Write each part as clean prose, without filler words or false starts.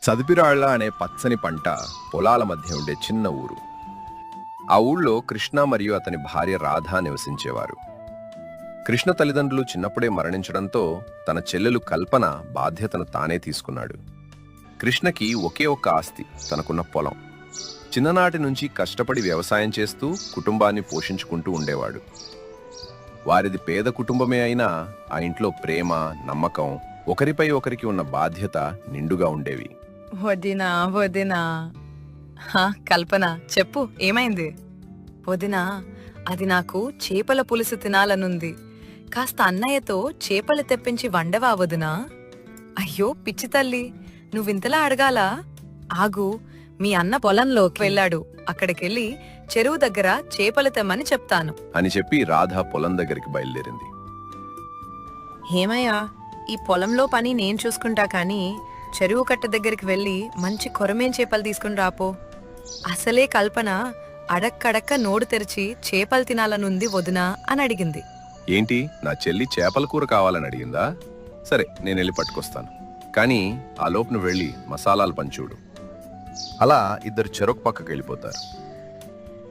చదుపిరాళ్ల అనే పచ్చని పంట పొలాల మధ్య ఉండే చిన్న ఊరు. ఆ ఊళ్ళో కృష్ణ మరియు అతని భార్య రాధ నివసించేవారు. కృష్ణ తల్లిదండ్రులు చిన్నప్పుడే మరణించడంతో తన చెల్లెలు కల్పన బాధ్యతను తానే తీసుకున్నాడు. కృష్ణకి ఒకే ఒక్క ఆస్తి, తనకున్న పొలం. చిన్ననాటి నుంచి కష్టపడి వ్యవసాయం చేస్తూ కుటుంబాన్ని పోషించుకుంటూ ఉండేవాడు. వారిది పేద కుటుంబమే అయినా ఆ ఇంట్లో ప్రేమ, నమ్మకం, ఒకరిపై ఒకరికి ఉన్న బాధ్యత నిండుగా ఉండేవి. వదినా వదినా కల్పన చెప్పు, ఏమైంది? వదినా, అది నాకు చేపల పులుసు తినాలనుంది. కాస్త అన్నయ్యతో చేపలు తెప్పించి వండవా వదినా? అయ్యో పిచ్చి తల్లి, నువ్వింతలా అడగాలా? ఆగు, మీ అన్న పొలంలోకి వెళ్ళాడు, అక్కడికెళ్ళి చెరువు దగ్గర చేపలు తెమ్మని చెప్తాను అని చెప్పి రాధ పొలం దగ్గరికి బయలుదేరింది. ఏమయ్యా, ఈ పొలంలో పని నేను చూసుకుంటా కానీ చెరువు కట్ట దగ్గరికి వెళ్ళి మంచి కొరమేం చేపలు తీసుకుని రాపో. అసలే కల్పన అడక్కడక్క నోడు తెరిచి చేపలు తినాలనుంది వదినా అని అడిగింది. ఏంటి, నా చెల్లి చేపల కూర కావాలని అడిగిందా? సరే, నేను వెళ్ళి పట్టుకొస్తాను. కానీ ఆ లోపున వెళ్ళి మసాలాలు పంచూడు. అలా ఇద్దరు చెరొక పక్కకి వెళ్ళిపోతారు.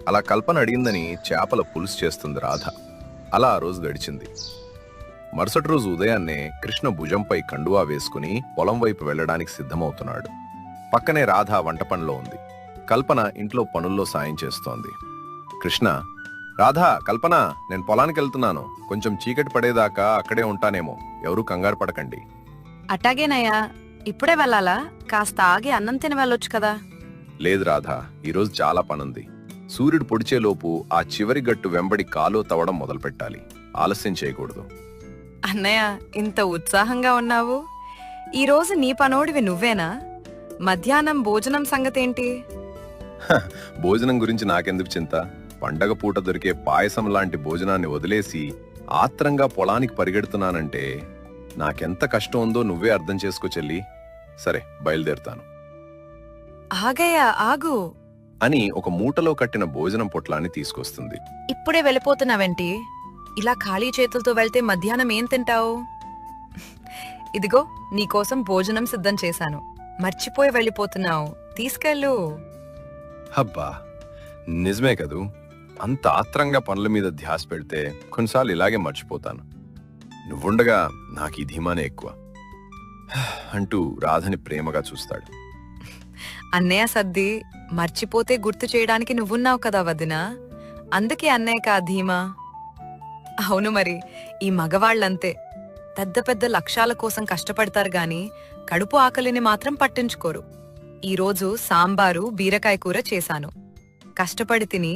అలా కల్పన అడిగిందని చేపల పులుసు చేస్తుంది రాధ. అలా ఆ రోజు గడిచింది. మరుసటి రోజు ఉదయాన్నే కృష్ణ భుజంపై కండువా వేసుకుని పొలం వైపు వెళ్లడానికి సిద్ధమవుతున్నాడు. పక్కనే రాధ వంట పనిలో ఉంది. కల్పన ఇంట్లో పనుల్లో సాయం చేస్తోంది. కృష్ణ, రాధా, కల్పన, నేను పొలానికి వెళ్తున్నాను. కొంచెం చీకటి పడేదాకా అక్కడే ఉంటానేమో, ఎవరూ కంగారు పడకండి. అట్టాగేనయ్యా, ఇప్పుడే వెళ్ళాలా? కాస్త ఆగి అన్నం తిని వెళ్ళొచ్చు కదా. లేదు రాధా, ఈరోజు చాలా పనుంది. సూర్యుడు పొడిచేలోపు ఆ చివరి గట్టు వెంబడి కాలు తవ్వడం మొదలు పెట్టాలి. ఆలస్యం చేయకూడదు. అన్నయ్య, ఇంత ఉత్సాహంగా ఉన్నావు. ఈరోజు నీ పనోడివి నువ్వేనా? మధ్యాహ్నం భోజనం సంగతేంటి? భోజనం గురించి నాకెందుకు చింత? పండగ పూట దొరికే పాయసం లాంటి భోజనాన్ని వదిలేసి ఆత్రంగా పొలానికి పరిగెడుతున్నానంటే నాకెంత కష్టం ఉందో నువ్వే అర్థం చేసుకో చెల్లి. సరే, బయలుదేరుతాను. ఆగయ్యా, ఆగు అని ఒక మూటలో కట్టిన భోజనం పొట్లాన్ని తీసుకొస్తుంది. ఇప్పుడే వెళ్ళిపోతున్నావేంటి? ఇలా ఖాళీ చేతులతో వెళ్తే మధ్యాహ్నం ఏం తింటావు? ఇదిగో, నీకోసం భోజనం సిద్ధం చేశాను. మర్చిపోయి వెళ్ళిపోతున్నావు, తీసుకెళ్ళు. హబ్బా, నిజమే కదూ. అంత ఆత్రంగా పనుల మీద ధ్యాస పెడితే కొన్నిసార్లు ఇలాగే మర్చిపోతాను. నువ్వుండగా నాకు ఈ ధీమానే ఎక్కువ అంటూ రాధని ప్రేమగా చూస్తాడు. అన్నయ్య సర్ది, మర్చిపోతే గుర్తు చేయడానికి నువ్వున్నావు కదా వదినా, అందుకే అన్నయ్యకా ధీమా. అవును మరి, ఈ మగవాళ్లంతే. పెద్ద పెద్ద లక్ష్యాల కోసం కష్టపడతారు గాని కడుపు ఆకలిని మాత్రం పట్టించుకోరు. ఈరోజు సాంబారు బీరకాయ కూర చేశాను. కష్టపడి తిని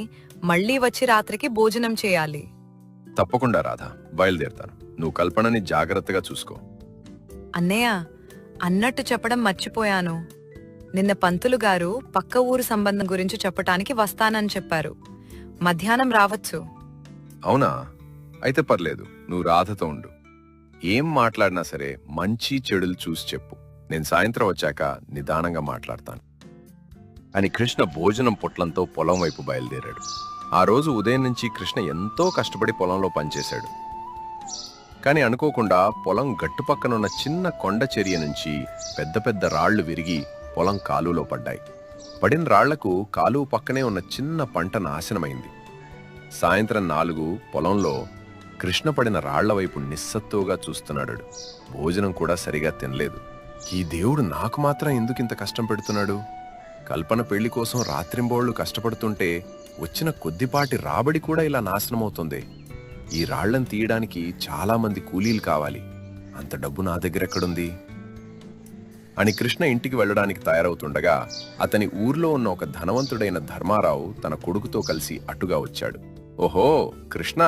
మళ్లీ వచ్చి రాత్రికి భోజనం చేయాలి. తప్పకుండా రాధా, బయలుదేరుతాను. నువ్వు కల్పనని జాగ్రత్తగా చూసుకో. అన్నయ్య, అన్నట్టు చెప్పడం మర్చిపోయాను. నిన్న పంతులు గారు పక్క ఊరు సంబంధం గురించి చెప్పటానికి వస్తానని చెప్పారు. మధ్యాహ్నం రావచ్చు. అవునా? అయితే పర్లేదు, నువ్వు రాధతో ఉండు. ఏం మాట్లాడినా సరే మంచి చెడులు చూసి చెప్పు. నేను సాయంత్రం వచ్చాక నిదానంగా మాట్లాడతాను అని కృష్ణ భోజనం పొట్లంతో పొలం వైపు బయలుదేరాడు. ఆ రోజు ఉదయం నుంచి కృష్ణ ఎంతో కష్టపడి పొలంలో పనిచేశాడు. కానీ అనుకోకుండా పొలం గట్టుపక్కనున్న చిన్న కొండ చర్య నుంచి పెద్ద పెద్ద రాళ్లు విరిగి పొలం కాలువలో పడ్డాయి. పడిన రాళ్లకు కాలువ పక్కనే ఉన్న చిన్న పంట నాశనమైంది. సాయంత్రం 4 పొలంలో కృష్ణ పడిన రాళ్ల వైపు నిస్సత్తుగా చూస్తున్నాడు. భోజనం కూడా సరిగా తినలేదు. ఈ దేవుడు నాకు మాత్రం ఎందుకింత కష్టం పెడుతున్నాడు? కల్పన పెళ్లి కోసం రాత్రింబోళ్లు కష్టపడుతుంటే వచ్చిన కొద్దిపాటి రాబడి కూడా ఇలా నాశనమవుతుంది. ఈ రాళ్లను తీయడానికి చాలా మంది కూలీలు కావాలి. అంత డబ్బు నా దగ్గరెక్కడుంది అని కృష్ణ ఇంటికి వెళ్లడానికి తయారవుతుండగా అతని ఊర్లో ఉన్న ఒక ధనవంతుడైన ధర్మారావు తన కొడుకుతో కలిసి అటుగా వచ్చాడు. ఓహో కృష్ణ,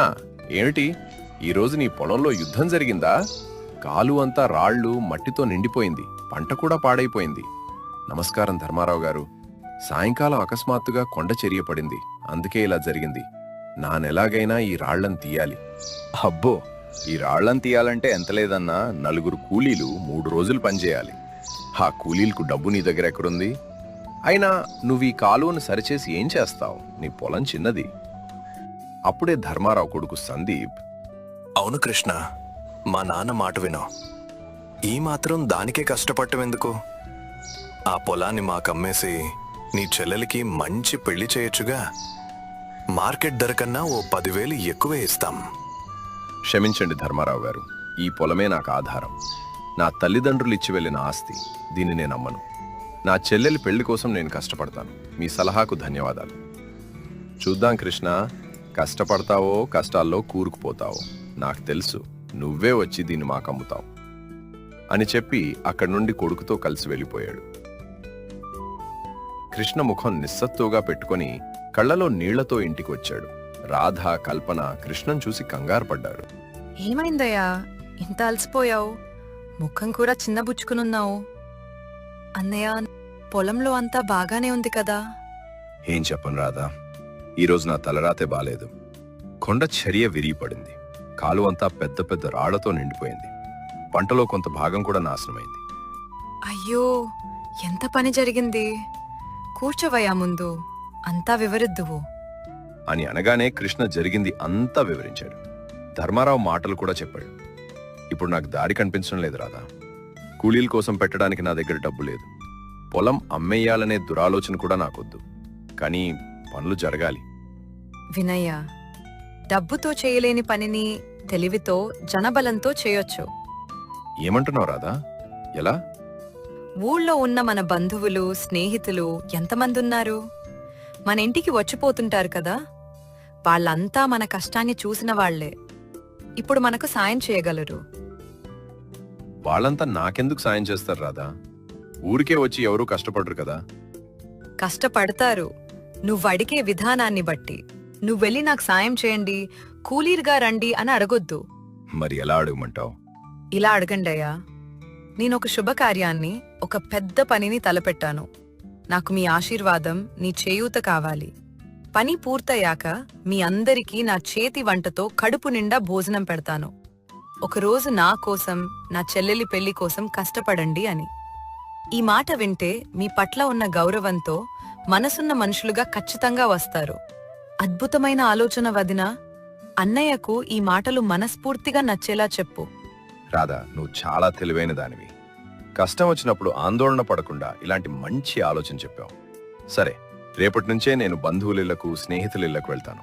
ఏమిటి ఈరోజు నీ పొలంలో యుద్ధం జరిగిందా? కాలు అంతా రాళ్లు మట్టితో నిండిపోయింది, పంట కూడా పాడైపోయింది. నమస్కారం ధర్మారావు గారు. సాయంకాలం అకస్మాత్తుగా కొండ చర్య పడింది, అందుకే ఇలా జరిగింది. నానెలాగైనా ఈ రాళ్లను తీయాలి. అబ్బో, ఈ రాళ్లను తీయాలంటే ఎంత లేదన్నా 4 కూలీలు 3 రోజులు పనిచేయాలి. ఆ కూలీలకు డబ్బు నీ దగ్గర ఎక్కడుంది? అయినా నువ్వు ఈ కాలువను సరిచేసి ఏం చేస్తావు? నీ పొలం చిన్నది. అప్పుడే ధర్మారావు కొడుకు సందీప్, అవును కృష్ణ, మా నాన్న మాట వినో. ఈ మాత్రం దానికే కష్టపడటం ఎందుకు? ఆ పొలాన్ని మాకమ్మేసి నీ చెల్లెలికి మంచి పెళ్లి చేయొచ్చుగా. మార్కెట్ ధర కన్నా ఓ 10,000 ఎక్కువే ఇస్తాం. క్షమించండి ధర్మారావు గారు, ఈ పొలమే నాకు ఆధారం. నా తల్లిదండ్రులు ఇచ్చి వెళ్ళిన ఆస్తి. దీన్ని నేను అమ్మను. నా చెల్లెలి పెళ్లి కోసం నేను కష్టపడతాను. మీ సలహాకు ధన్యవాదాలు. చూద్దాం కృష్ణ, కష్టపడతావో కష్టాల్లో కూరుకుపోతావో నాకు తెలుసు. నువ్వే వచ్చి దీన్ని మాకమ్ముతావు అని చెప్పి అక్కడి నుండి కొడుకుతో కలిసి వెళ్ళిపోయాడు. కృష్ణ ముఖం నిస్సత్తుగా పెట్టుకొని కళ్ళలో నీళ్లతో ఇంటికి వచ్చాడు. రాధ, కల్పన కృష్ణను చూసి కంగారు పడ్డారు. ఏమైందయ్యా, ఇంత అలసిపోయావు? ముఖం కూడా చిన్నబుచ్చుకునున్నావు. అన్నయ్య, పొలంలో అంతా బాగానే ఉంది కదా? ఏం చెప్పను రాధా, ఈరోజు నా తలరాతే బాలేదు. కొండ చర్య విరిగిపడింది. కాలువంతా పెద్ద పెద్ద రాళ్లతో నిండిపోయింది. పంటలో కొంత భాగం కూడా నాశనమైంది. అయ్యో, ఎంత పని జరిగింది? కూర్చోవయ్యా ముందు, అంతా వివరిద్దువు అని అనగానే కృష్ణ జరిగింది అంతా వివరించాడు. ధర్మారావు మాటలు కూడా చెప్పాడు. ఇప్పుడు నాకు దారి కనిపించడం లేదు రాధా. కూలీల కోసం పెట్టడానికి నా దగ్గర డబ్బు లేదు. పొలం అమ్మేయాలనే దురాలోచన కూడా నాకొద్దు. కానీ పనులు జరగాలి. వినయ్య, డబ్బుతో చేయలేని పనిని తెలివితో, జనబలంతో చేయొచ్చు. ఏమంటున్నావు రాధా? ఎలా? ఊళ్ళో ఉన్న మన బంధువులు, స్నేహితులు ఎంతమంది ఉన్నారు? మన ఇంటికి వచ్చిపోతుంటారు కదా, వాళ్ళంతా మన కష్టాన్ని చూసిన వాళ్లే. ఇప్పుడు మనకు సాయం చేయగలరు. వాళ్ళంతా నాకెందుకు సాయం చేస్తారు రాధా? ఊరికే వచ్చి ఎవరూ కష్టపడరు కదా. కష్టపడతారు, నువ్వడిగే విధానాన్ని బట్టి. నువ్వెళ్ళి నాకు సాయం చేయండి, కూలీరుగా రండి అని అడగొద్దు. మరి ఎలా అడగమంటావు? ఇలా అడగండయ్యా. నేనొక శుభకార్యాన్ని, ఒక పెద్ద పనిని తలపెట్టాను. నాకు మీ ఆశీర్వాదం, నీ చేయూత కావాలి. పని పూర్తయ్యాక మీ అందరికీ నా చేతి వంటతో కడుపు నిండా భోజనం పెడతాను. ఒకరోజు నా కోసం, నా చెల్లెలి పెళ్లి కోసం కష్టపడండి అని. ఈ మాట వింటే మీ పట్ల ఉన్న గౌరవంతో మనసున్న మనుషులుగా ఖచ్చితంగా వస్తారు. అద్భుతమైన ఆలోచన వదినా. అన్నయ్యకు ఈ మాటలు మనస్ఫూర్తిగా నచ్చేలా చెప్పు. రాధా, నువ్వు చాలా తెలివైన దానివి. కష్టం వచ్చినప్పుడు ఆందోళన పడకుండా ఇలాంటి మంచి ఆలోచన చెప్పావు. సరే, రేపటి నుంచే నేను బంధువులిళ్లకు, స్నేహితులిళ్లకు వెళ్తాను.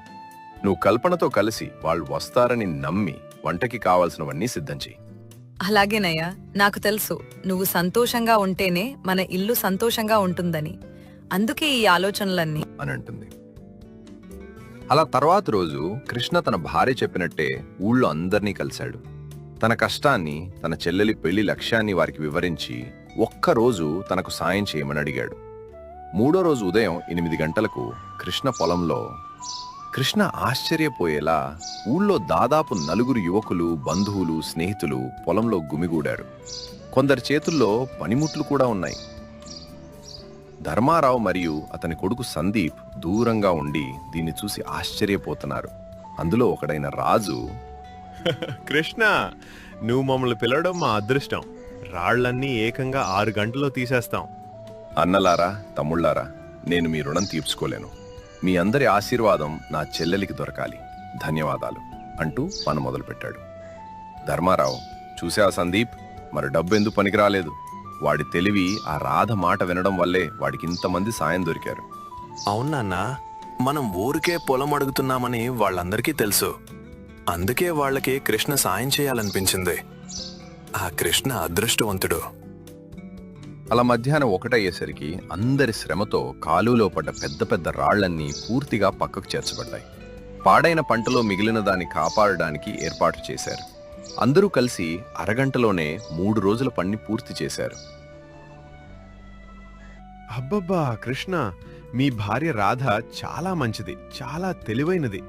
నువ్వు కల్పనతో కలిసి వాళ్ళు వస్తారని నమ్మి వంటకి కావాల్సినవన్నీ సిద్ధం చెయ్యి. అలాగేనయ్యా, నాకు తెలుసు నువ్వు సంతోషంగా ఉంటేనే మన ఇల్లు సంతోషంగా ఉంటుందని. అందుకే ఈ ఆలోచనలన్నీ అని అంటుంది. అలా తర్వాత రోజు కృష్ణ తన భార్య చెప్పినట్టే ఊళ్ళో అందర్నీ కలిశాడు. తన కష్టాన్ని, తన చెల్లెలి పెళ్లి లక్ష్యాన్ని వారికి వివరించి ఒక్కరోజు తనకు సాయం చేయమని అడిగాడు. 3వ రోజు ఉదయం 8 గంటలకు కృష్ణ పొలంలో. కృష్ణ ఆశ్చర్యపోయేలా ఊళ్ళో దాదాపు 4 యువకులు, బంధువులు, స్నేహితులు పొలంలో గుమిగూడారు. కొందరి చేతుల్లో పనిముట్లు కూడా ఉన్నాయి. ధర్మారావు మరియు అతని కొడుకు సందీప్ దూరంగా ఉండి దీన్ని చూసి ఆశ్చర్యపోతున్నారు. అందులో ఒకడైన రాజు, కృష్ణ, నువ్వు మమ్మల్ని పిలవడం మా అదృష్టం. రాళ్లన్నీ ఏకంగా 6 గంటల్లో తీసేస్తాం. అన్నలారా, తమ్ముళ్లారా, నేను మీ రుణం తీర్చుకోలేను. మీ అందరి ఆశీర్వాదం నా చెల్లెలికి దొరకాలి. ధన్యవాదాలు అంటూ పని మొదలుపెట్టాడు. ధర్మారావు, చూసా సందీప్, మరి డబ్బు ఎందుకు పనికిరాలేదు? వాడి తెలివి, ఆ రాధ మాట వినడం వల్లే వాడికి ఇంతమంది సాయం దొరికారు. అవునన్నా, మనం ఊరికే పొలం అడుగుతున్నామని వాళ్ళందరికీ తెలుసు. అందుకే వాళ్ళకి కృష్ణ సాయం చేయాలనిపించింది. ఆ కృష్ణ అదృష్టవంతుడు. అలా మధ్యాహ్నం 1 అయ్యేసరికి అందరి శ్రమతో కాలువలో పడ్డ పెద్ద పెద్ద రాళ్లన్నీ పూర్తిగా పక్కకు చేర్చబడ్డాయి. పాడైన పంటలో మిగిలిన దాన్ని కాపాడడానికి ఏర్పాటు చేశారు. అందరూ కలిసి అరగంటలోనే 3 రోజుల పని పూర్తి చేశారు. అబ్బబ్బా కృష్ణ, మీ భార్య రాధ చాలా మంచిది, చాలా తెలివైనది.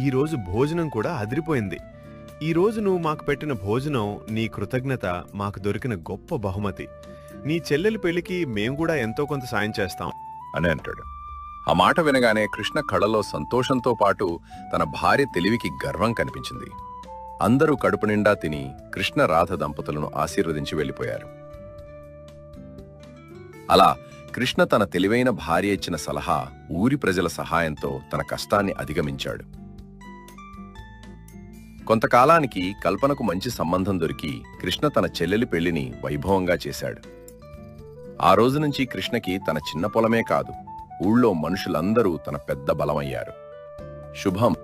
ఈ రోజు భోజనం కూడా అదిరిపోయింది. ఈ రోజు నువ్వు మాకు పెట్టిన భోజనం నీ కృతజ్ఞత, మాకు దొరికిన గొప్ప బహుమతి. నీ చెల్లెలి పెళ్లికి మేం కూడా ఎంతో కొంత సాయం చేస్తాం అని అంటాడు. ఆ మాట వినగానే కృష్ణ కళ్ళలో సంతోషంతో పాటు తన భార్య తెలివికి గర్వం కనిపించింది. అందరూ కడుపు నిండా తిని కృష్ణ, రాధ దంపతులను ఆశీర్వదించి వెళ్లిపోయారు. అలా కృష్ణ తన తెలివైన భార్య ఇచ్చిన సలహా, ఊరి ప్రజల సహాయంతో తన కష్టాన్ని అధిగమించాడు. కొంతకాలానికి కల్పనకు మంచి సంబంధం దొరికి కృష్ణ తన చెల్లెలి పెళ్లిని వైభవంగా చేశాడు. ఆ రోజు నుంచి కృష్ణకి తన చిన్న పొలమే కాదు, ఊళ్ళో మనుషులందరూ తన పెద్ద బలమయ్యారు. శుభం.